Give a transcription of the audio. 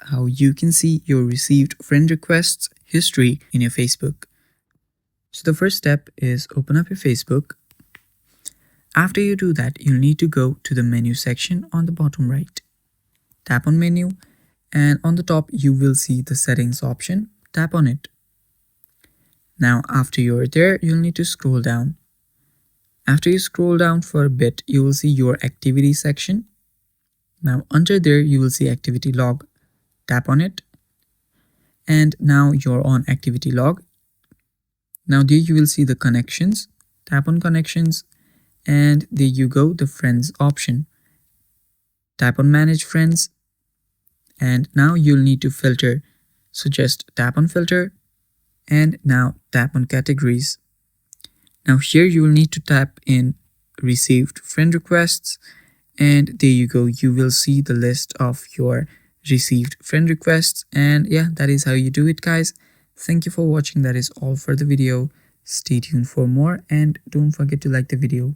how you can see your received friend requests history in your Facebook. So the first step is open up your Facebook. After you do that, you'll need to go to the menu section on the bottom right. Tap on menu, and on the top you will see the settings option. Tap on it. Now after you're there, you'll need to scroll down. After you scroll down for a bit, you will see your activity section. Now under there you will see activity log. Tap on it, and now you're on activity log. Now there you will see the connections. Tap on connections, and there you go, the friends option. Tap on manage friends, and now you'll need to filter. So just tap on filter, and now tap on categories. Now here you will need to tap in received friend requests, and there you go, you will see the list of your received friend requests. And yeah, that is how you do it, guys. Thank you for watching. That is all for the video. Stay tuned for more, and don't forget to like the video.